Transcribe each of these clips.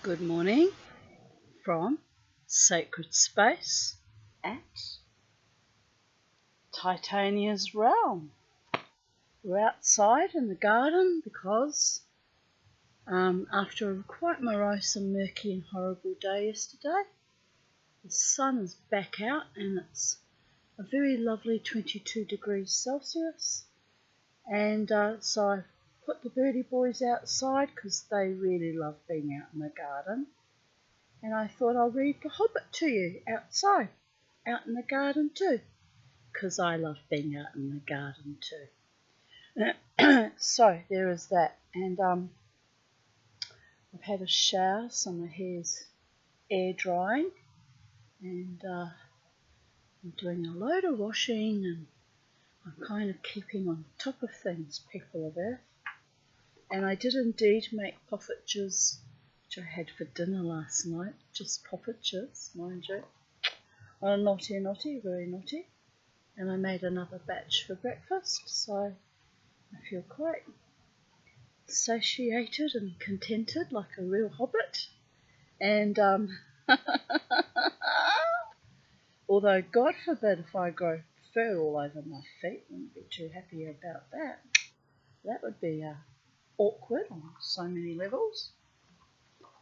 Good morning from Sacred Space at Titania's Realm. We're outside in the garden because after a quite morose and murky and horrible day yesterday, the sun is back out and it's a very lovely 22 degrees Celsius. And so I put the birdie boys outside because they really love being out in the garden. And I thought I'll read The Hobbit to you outside, out in the garden too, because I love being out in the garden too. So there is that. And I've had a shower, so my hair's air drying, and I'm doing a load of washing, and I'm kind of keeping on top of things, people of Earth. And I did indeed make poffertjes, which I had for dinner last night, just poffertjes, mind you. Oh, naughty, very naughty. And I made another batch for breakfast, so I feel quite satiated and contented like a real hobbit. And although God forbid if I grow fur all over my feet, I wouldn't be too happy about that. That would be awkward on so many levels.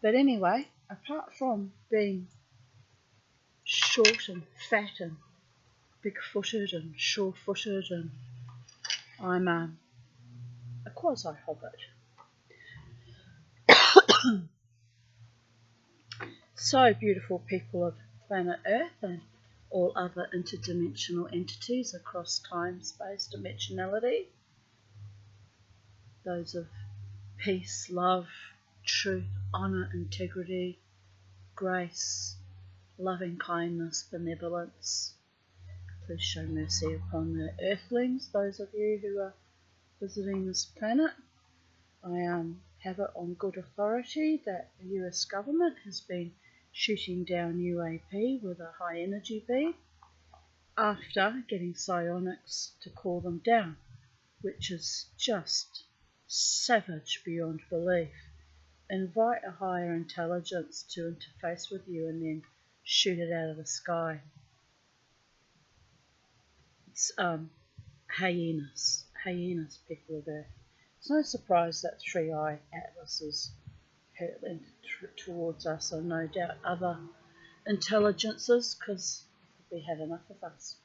But anyway, apart from being short and fat and big-footed and sure-footed, and I'm a quasi-hobbit. So, beautiful people of planet Earth and all other interdimensional entities across time, space, dimensionality, those of peace, love, truth, honour, integrity, grace, loving kindness, benevolence. Please show mercy upon the earthlings, those of you who are visiting this planet. I have it on good authority that the US government has been shooting down UAP with a high energy beam after getting psionics to call them down, which is just savage beyond belief. Invite a higher intelligence to interface with you and then shoot it out of the sky. It's hyenas, people of Earth. It's no surprise that Three-Eye Atlas is hurtling towards us, and no doubt other intelligences, because we had enough of us.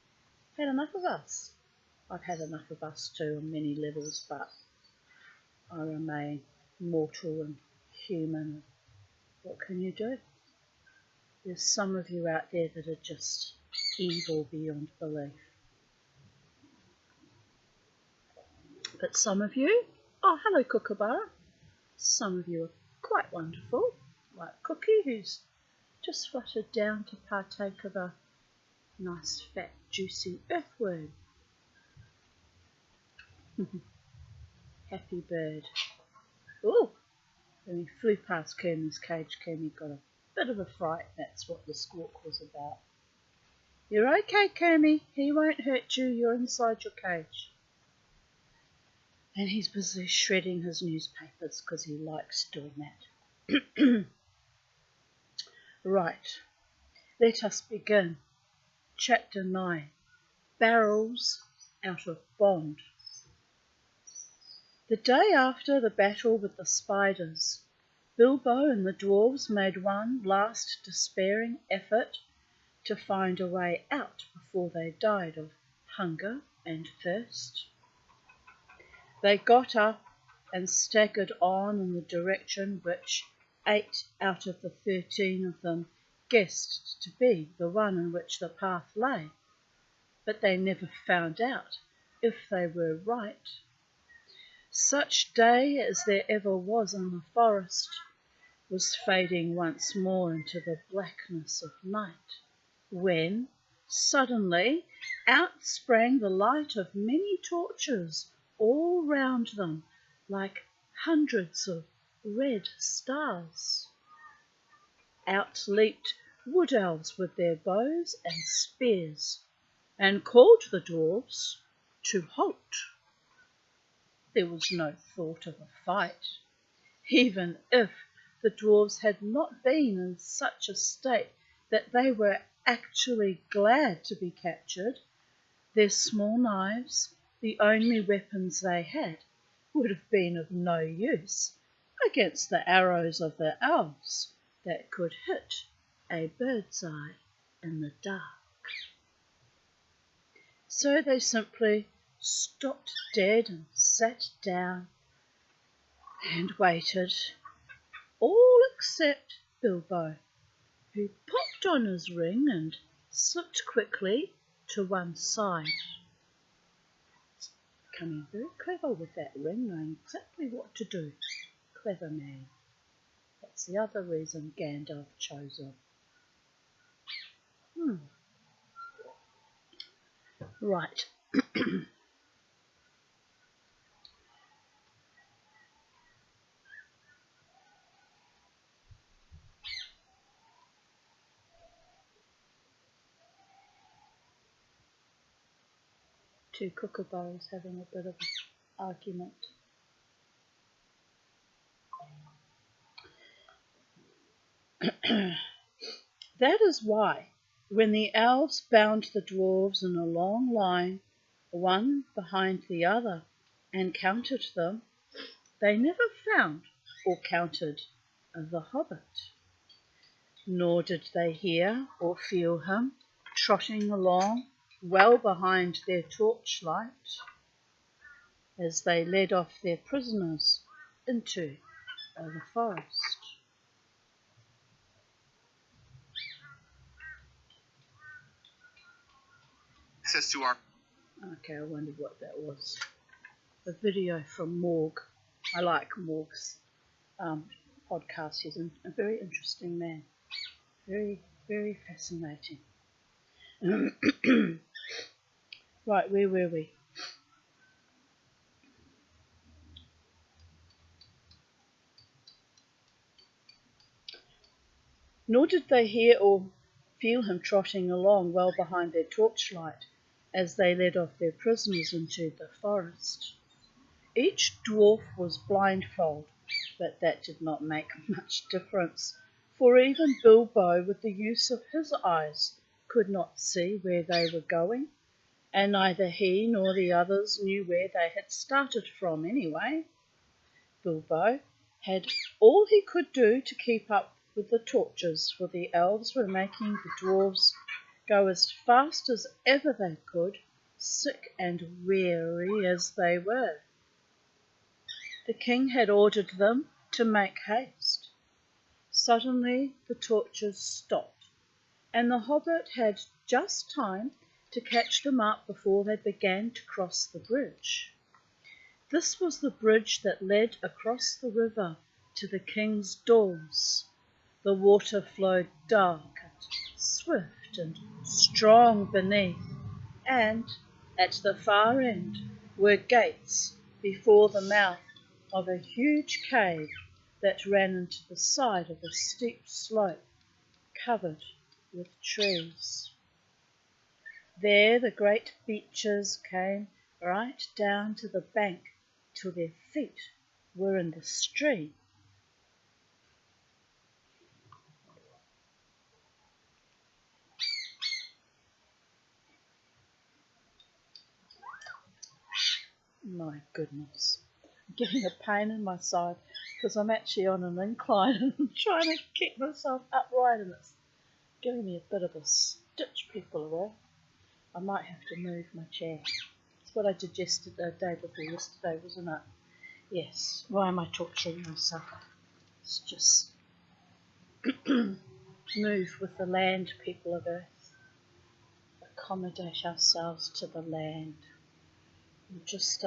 I've had enough of us too on many levels, but I remain mortal and human. What can you do? There's some of you out there that are just evil beyond belief. But some of you, oh hello Kookaburra, some of you are quite wonderful, like Cookie, who's just fluttered down to partake of a nice fat juicy earthworm. Happy bird. Oh, when he flew past Kermie's cage, Kermie got a bit of a fright. That's what the squawk was about. You're okay, Kermie, he won't hurt you, you're inside your cage. And he's busy shredding his newspapers because he likes doing that. Right, let us begin. Chapter 9, Barrels Out of Bond. The day after the battle with the spiders, Bilbo and the dwarves made one last despairing effort to find a way out before they died of hunger and thirst. They got up and staggered on in the direction which 8 out of the 13 of them guessed to be the one in which the path lay, but they never found out if they were right. Such day as there ever was in the forest was fading once more into the blackness of night, when suddenly out sprang the light of many torches all round them, like hundreds of red stars. Out leaped wood elves with their bows and spears, and called the dwarves to halt. There was no thought of a fight, even if the dwarves had not been in such a state that they were actually glad to be captured, their small knives, the only weapons they had, would have been of no use against the arrows of the elves that could hit a bird's eye in the dark. So they simply stopped dead and sat down and waited, all except Bilbo, who popped on his ring and slipped quickly to one side. Becoming very clever with that ring, knowing exactly what to do. Clever man. That's the other reason Gandalf chose him. Right. Two kookaburras having a bit of an argument. That is why, when the elves bound the dwarves in a long line, one behind the other, and counted them, they never found or counted the hobbit. Nor did they hear or feel him trotting along well behind their torchlight as they led off their prisoners into the forest. Access to our... Okay, I wondered what that was. A video from Morg. I like Morg's podcast. He's a very interesting man. Very, very fascinating. Right, where were we? Nor did they hear or feel him trotting along well behind their torchlight as they led off their prisoners into the forest. Each dwarf was blindfolded, but that did not make much difference, for even Bilbo, with the use of his eyes, could not see where they were going, and neither he nor the others knew where they had started from anyway. Bilbo had all he could do to keep up with the torches, for the elves were making the dwarves go as fast as ever they could, sick and weary as they were. The king had ordered them to make haste. Suddenly the torches stopped, and the hobbit had just time to catch them up before they began to cross the bridge. This was the bridge that led across the river to the king's doors. The water flowed dark and swift and strong beneath, and at the far end were gates before the mouth of a huge cave that ran into the side of a steep slope covered with trees. There the great beeches came right down to the bank till their feet were in the stream. My goodness, I'm getting a pain in my side because I'm actually on an incline and I'm trying to kick myself upright and it's giving me a bit of a stitch, people away. I might have to move my chair. It's what I did yesterday, the day before yesterday, wasn't it? Yes. Why am I torturing myself? Let's just move with the land, people of Earth. Accommodate ourselves to the land. We'll just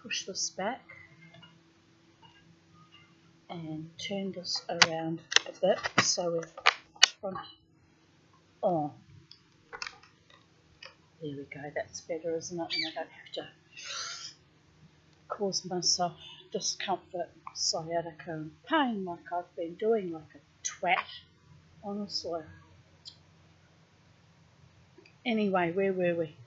push this back and turn this around a bit so we're front on. There we go, that's better, isn't it? And I don't have to cause myself discomfort, sciatica and pain like I've been doing like a twat, honestly. Anyway, where were we?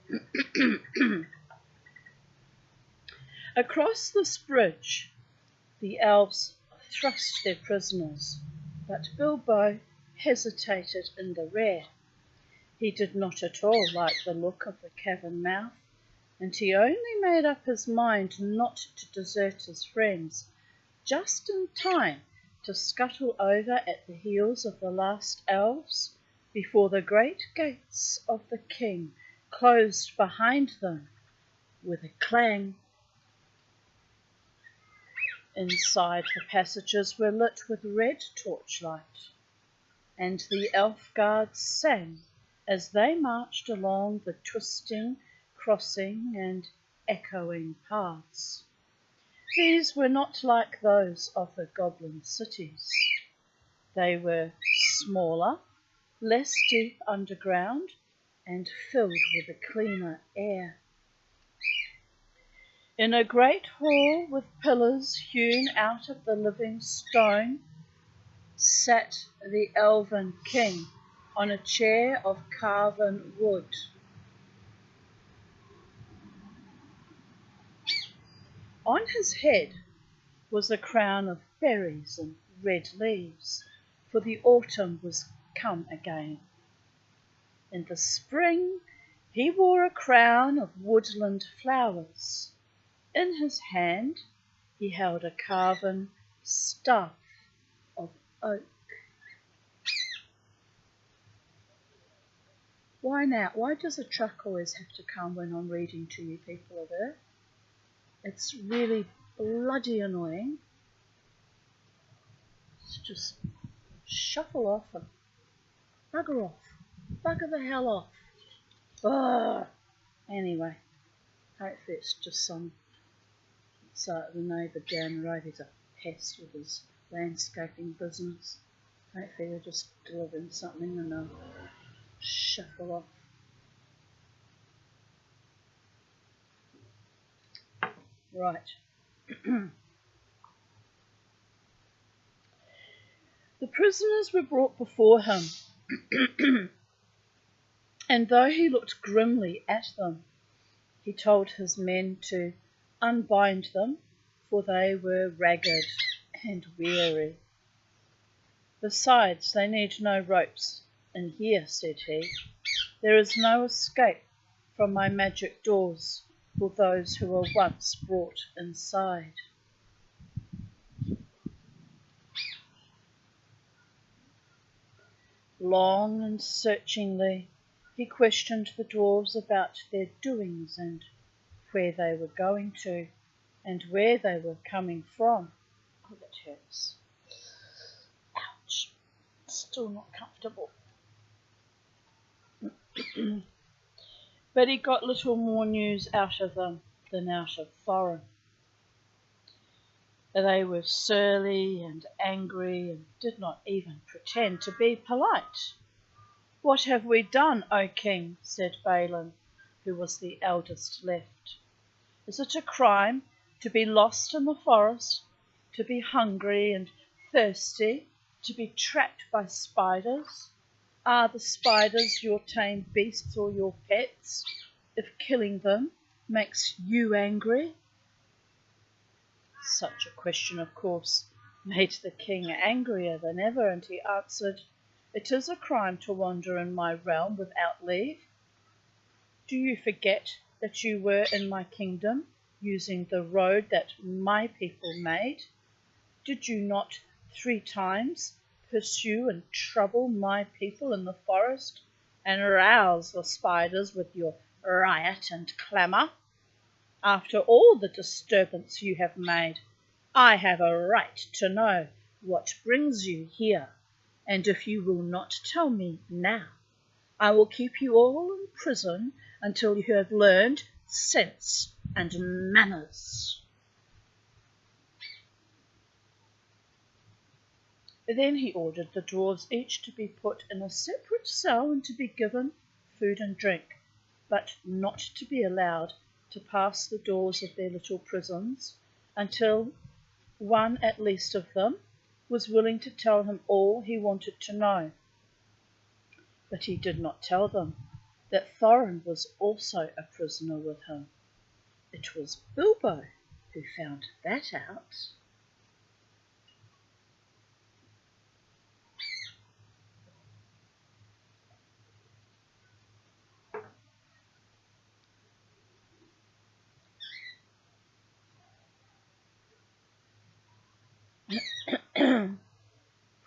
Across this bridge, the elves thrust their prisoners, but Bilbo hesitated in the rear. He did not at all like the look of the cavern mouth, and he only made up his mind not to desert his friends just in time to scuttle over at the heels of the last elves before the great gates of the king closed behind them with a clang. Inside, the passages were lit with red torchlight, and the elf guards sang as they marched along the twisting, crossing and echoing paths. These were not like those of the goblin cities. They were smaller, less deep underground, and filled with a cleaner air. In a great hall with pillars hewn out of the living stone sat the elven king on a chair of carven wood. On his head was a crown of berries and red leaves, for the autumn was come again. In the spring he wore a crown of woodland flowers. In his hand he held a carven staff of oak. Why now? Why does a truck always have to come when I'm reading to you, people of Earth? It's really bloody annoying. Just shuffle off and bugger off. Bugger the hell off. Ugh. Anyway, hopefully it's just some. So the neighbour down the road is a pest with his landscaping business. Hopefully they're just delivering something and they'll shuffle off. Right. The prisoners were brought before him, and though he looked grimly at them, he told his men to unbind them, for they were ragged and weary. Besides, they need no ropes in here, said he. There is no escape from my magic doors for those who were once brought inside. Long and searchingly he questioned the dwarves about their doings and where they were going to and where they were coming from. Oh, that hurts. Ouch. Still not comfortable. But he got little more news out of them than out of Thorin. They were surly and angry and did not even pretend to be polite. What have we done, O king? Said Balin, who was the eldest left. Is it a crime to be lost in the forest, to be hungry and thirsty, to be trapped by spiders? Are the spiders your tame beasts or your pets, if killing them makes you angry? Such a question, of course, made the king angrier than ever, and he answered, It is a crime to wander in my realm without leave. Do you forget that you were in my kingdom, using the road that my people made? Did you not 3 times pursue and trouble my people in the forest, and rouse the spiders with your riot and clamour? After all the disturbance you have made, I have a right to know what brings you here, and if you will not tell me now, I will keep you all in prison until you have learned sense and manners. Then he ordered the dwarves each to be put in a separate cell and to be given food and drink, but not to be allowed to pass the doors of their little prisons until one at least of them was willing to tell him all he wanted to know. But he did not tell them that Thorin was also a prisoner with him. It was Bilbo who found that out.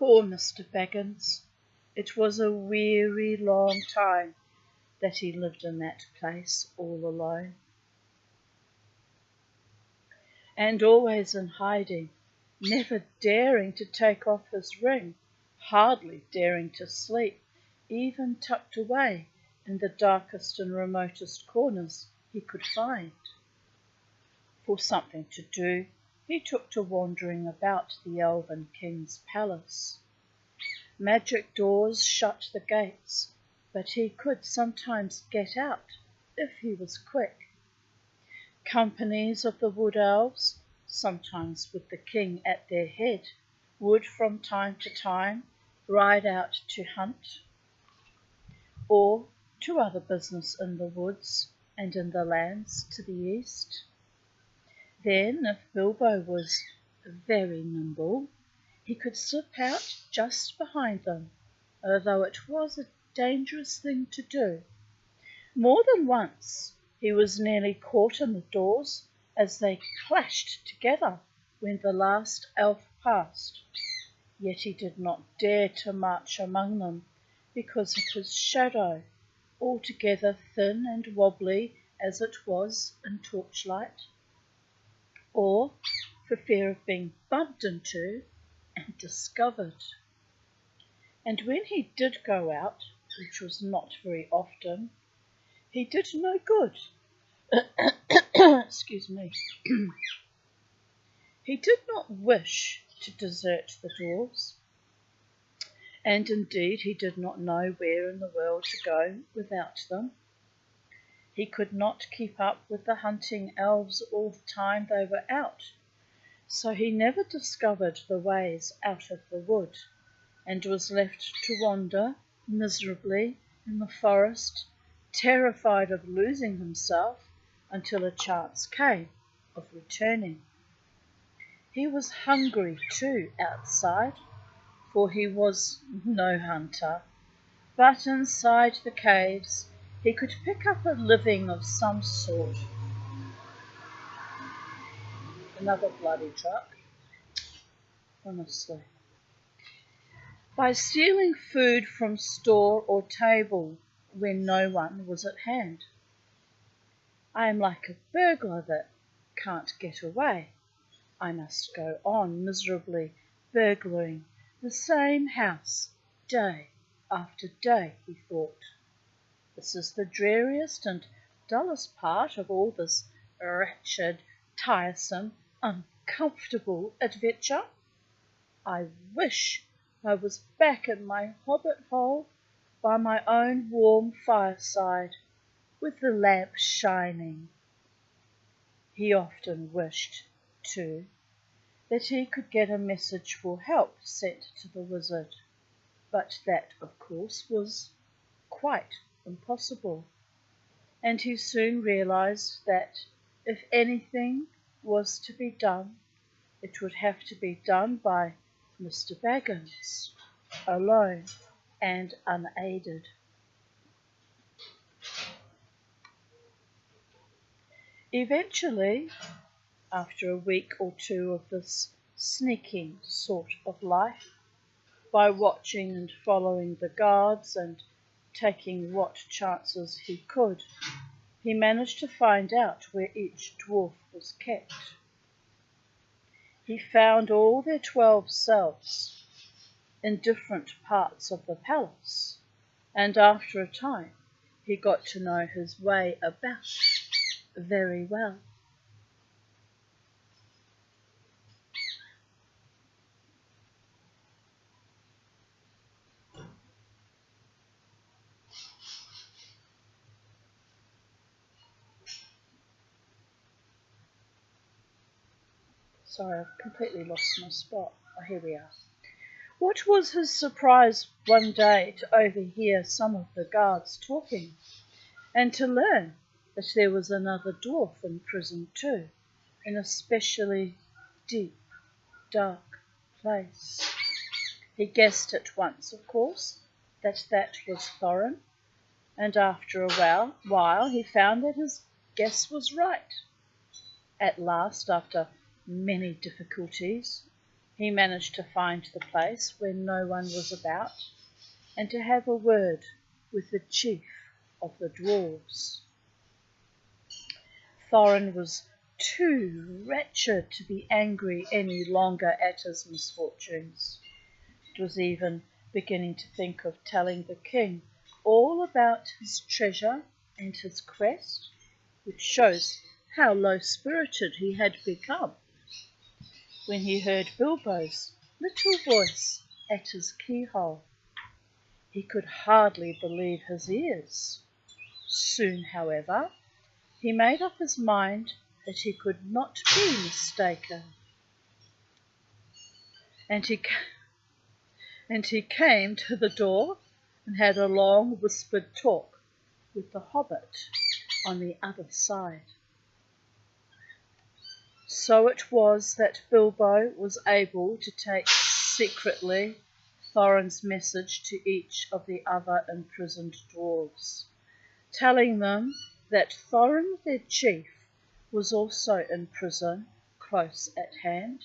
Poor Mr. Baggins. It was a weary long time that he lived in that place all alone. And always in hiding, never daring to take off his ring, hardly daring to sleep, even tucked away in the darkest and remotest corners he could find. For something to do, he took to wandering about the elven king's palace. Magic doors shut the gates, but he could sometimes get out if he was quick. Companies of the wood elves, sometimes with the king at their head, would from time to time ride out to hunt or to other business in the woods and in the lands to the east. Then, if Bilbo was very nimble, he could slip out just behind them, although it was a dangerous thing to do. More than once he was nearly caught in the doors as they clashed together when the last elf passed. Yet he did not dare to march among them because of his shadow, altogether thin and wobbly as it was in torchlight, or for fear of being bumped into and discovered. And when he did go out, which was not very often, he did no good. Excuse me. He did not wish to desert the dwarves, and indeed he did not know where in the world to go without them. He could not keep up with the hunting elves all the time they were out, so he never discovered the ways out of the wood, and was left to wander miserably in the forest, terrified of losing himself until a chance came of returning. He was hungry too outside, for he was no hunter, but inside the caves he could pick up a living of some sort. Another bloody truck, honestly. By stealing food from store or table when no one was at hand. I am like a burglar that can't get away. I must go on miserably burglaring the same house day after day, he thought. This is the dreariest and dullest part of all this wretched, tiresome, uncomfortable adventure. I wish I was back in my hobbit hole by my own warm fireside, with the lamp shining. He often wished, too, that he could get a message for help sent to the wizard, but that, of course, was quite impossible, and he soon realized that if anything was to be done, it would have to be done by Mr. Baggins, alone and unaided. Eventually, after a week or two of this sneaking sort of life, by watching and following the guards and taking what chances he could, he managed to find out where each dwarf was kept. He found all their 12 cells in different parts of the palace, and after a time he got to know his way about very well. Sorry, I've completely lost my spot. Oh, here we are. What was his surprise one day to overhear some of the guards talking, and to learn that there was another dwarf in prison too, in a specially deep, dark place. He guessed at once, of course, that that was Thorin, and after a while he found that his guess was right. At last, after many difficulties, he managed to find the place when no one was about and to have a word with the chief of the dwarves. Thorin was too wretched to be angry any longer at his misfortunes. It was even beginning to think of telling the king all about his treasure and his quest, which shows how low-spirited he had become, when he heard Bilbo's little voice at his keyhole. He could hardly believe his ears. Soon, however, he made up his mind that he could not be mistaken, and he came to the door and had a long whispered talk with the hobbit on the other side. So it was that Bilbo was able to take secretly Thorin's message to each of the other imprisoned dwarves, telling them that Thorin, their chief, was also in prison close at hand,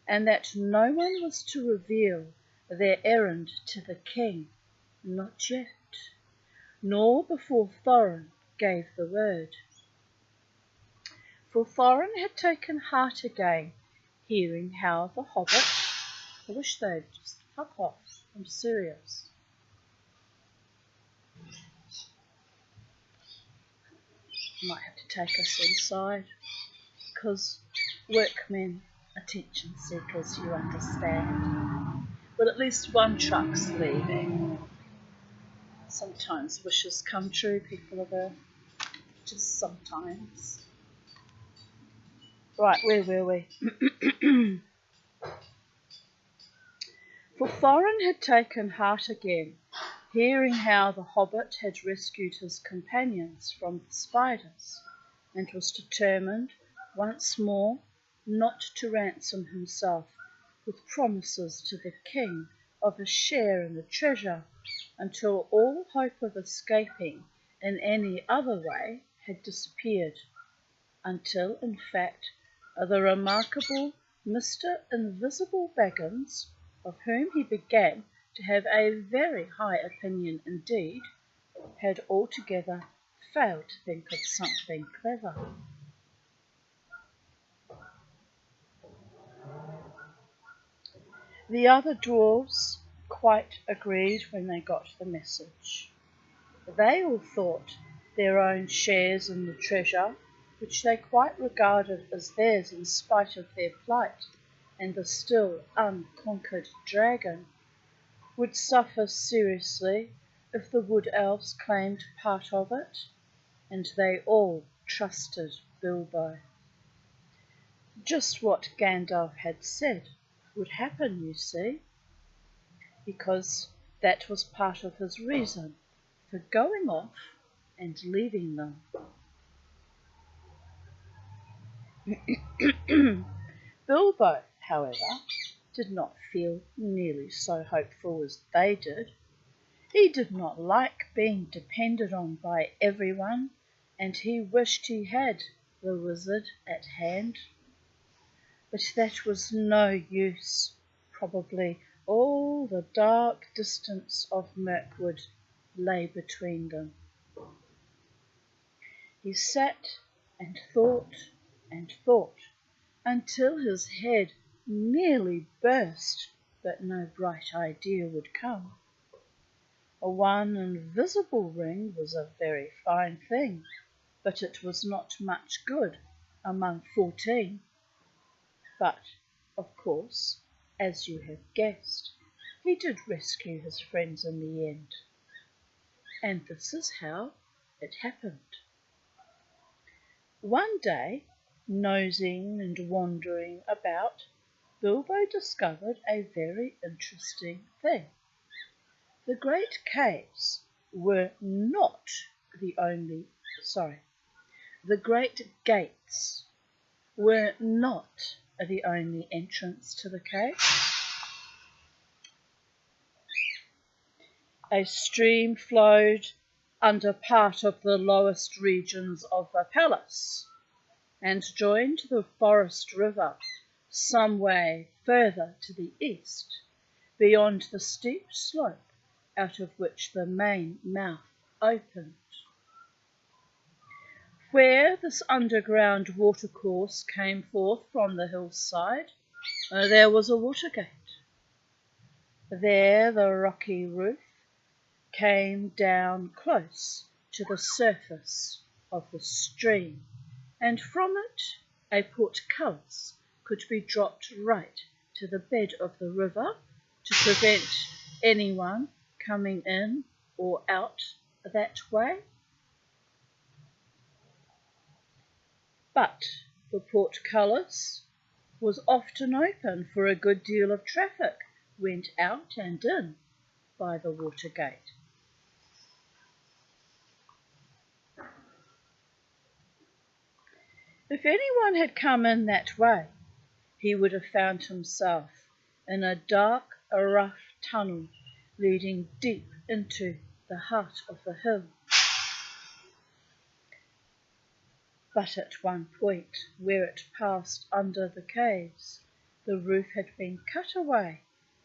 and that no one was to reveal their errand to the king, not yet, nor before Thorin gave the word. For Thorin had taken heart again, hearing how the hobbit— I wish they'd just fuck off, I'm serious. Might have to take us inside, because workmen, attention seekers, you understand. But at least one truck's leaving. Sometimes wishes come true, people of Earth. Just sometimes. Right, where were we? For Thorin had taken heart again, hearing how the hobbit had rescued his companions from the spiders, and was determined once more not to ransom himself with promises to the king of a share in the treasure until all hope of escaping in any other way had disappeared, until, in fact, the remarkable Mr. Invisible Baggins, of whom he began to have a very high opinion indeed, had altogether failed to think of something clever. The other dwarves quite agreed when they got the message. They all thought their own shares in the treasure, which they quite regarded as theirs in spite of their plight and the still unconquered dragon, would suffer seriously if the wood elves claimed part of it, and they all trusted Bilbo. Just what Gandalf had said would happen, you see, because that was part of his reason for going off and leaving them. Bilbo, however, did not feel nearly so hopeful as they did. He did not like being depended on by everyone, and he wished he had the wizard at hand. But that was no use. Probably all the dark distance of Mirkwood lay between them. He sat and thought until his head nearly burst, but no bright idea would come. One invisible ring was a very fine thing, but it was not much good among 14. But, of course, as you have guessed, he did rescue his friends in the end. And this is how it happened. One day, nosing and wandering about, Bilbo discovered a very interesting thing. The great caves were not the only, the great gates were not the only entrance to the cave. A stream flowed under part of the lowest regions of the palace and joined the forest river some way further to the east, beyond the steep slope out of which the main mouth opened. Where this underground watercourse came forth from the hillside, there was a watergate. There the rocky roof came down close to the surface of the stream, and from it a portcullis could be dropped right to the bed of the river to prevent anyone coming in or out that way. But the portcullis was often open, for a good deal of traffic went out and in by the Watergate. If anyone had come in that way, he would have found himself in a dark, rough tunnel leading deep into the heart of the hill. But at one point, where it passed under the caves, the roof had been cut away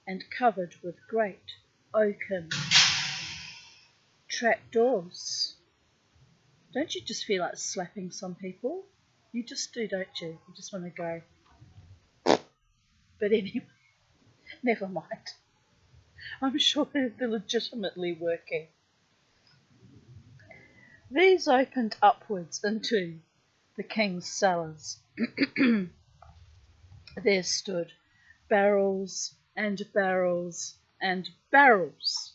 and covered with great oaken trapdoors. Don't you just feel like slapping some people? You just do, don't you? You just want to go. But anyway, never mind. I'm sure they're legitimately working. These opened upwards into the king's cellars. There stood barrels and barrels and barrels,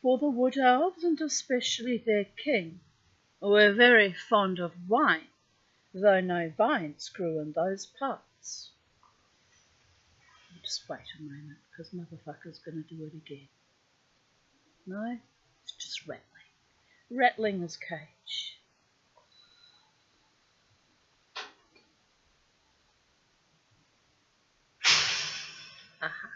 for the wood elves, and especially their king, were very fond of wine, though no vines grew in those parts. Just wait a moment, because motherfucker's going to do it again. No, it's just rattling. Rattling his cage. Aha.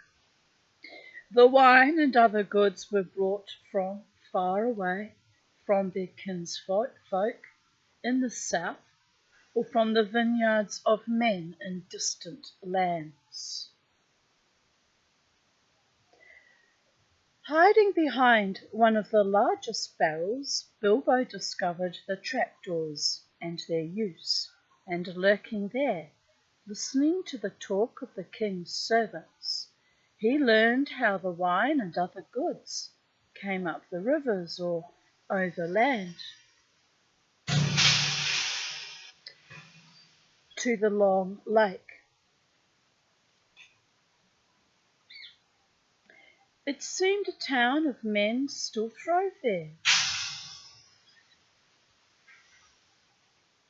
The wine and other goods were brought from far away, from their kinsfolk in the south, or from the vineyards of men in distant lands. Hiding behind one of the largest barrels, Bilbo discovered the trapdoors and their use, and lurking there, listening to the talk of the king's servants, he learned how the wine and other goods came up the rivers or over land to the long lake. It seemed a town of men still throve there,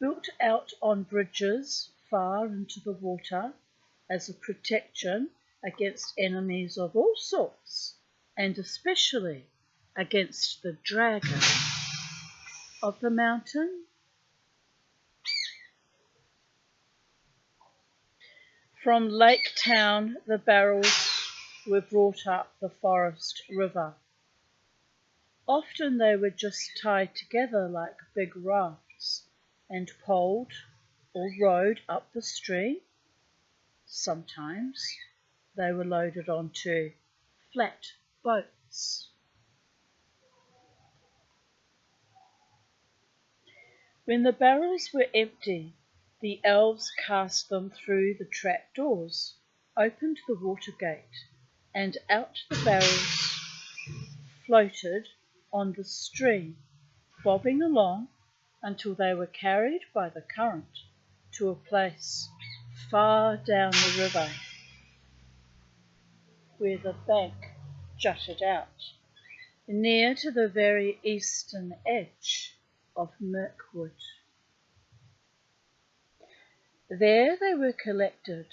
built out on bridges far into the water as a protection against enemies of all sorts, and especially against the dragon of the mountain. From Lake Town the barrels were brought up the forest river. Often they were just tied together like big rafts and poled or rowed up the stream. Sometimes they were loaded onto flat boats. When the barrels were empty, the elves cast them through the trapdoors, opened the water gate, and out the barrels floated on the stream, bobbing along until they were carried by the current to a place far down the river, where the bank jutted out, near to the very eastern edge of Mirkwood. There they were collected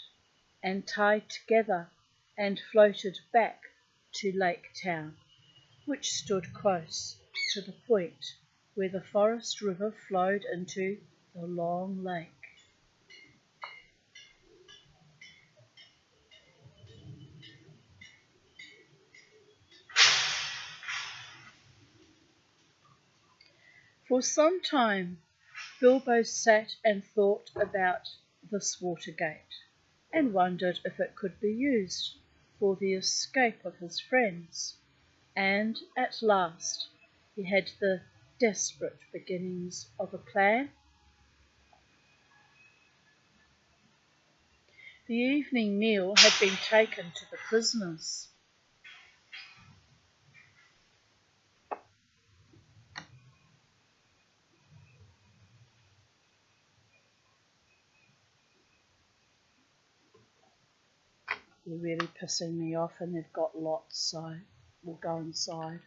and tied together and floated back to Lake Town, which stood close to the point where the forest river flowed into the long lake. For some time Bilbo sat and thought about this water gate, and wondered if it could be used for the escape of his friends. And at last he had the desperate beginnings of a plan. The evening meal had been taken to the prisoners. They're really pissing me off, and they've got lots, so we'll go inside.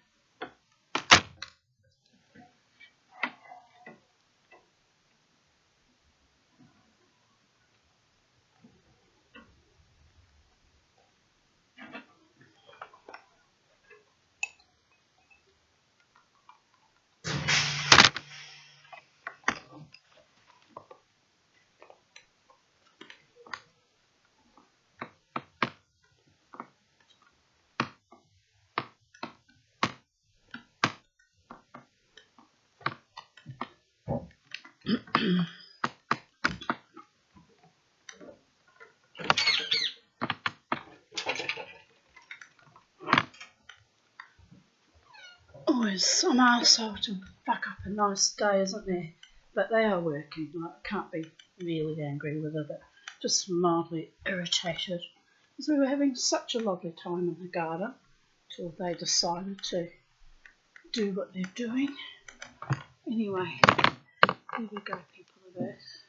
Always some arsehole to fuck up a nice day, isn't there? But they are working. I can't be really angry with it, but just mildly irritated. Because we were having such a lovely time in the garden till they decided to do what they're doing. Anyway, here we go, people of Earth.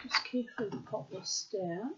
Just carefully pop this down.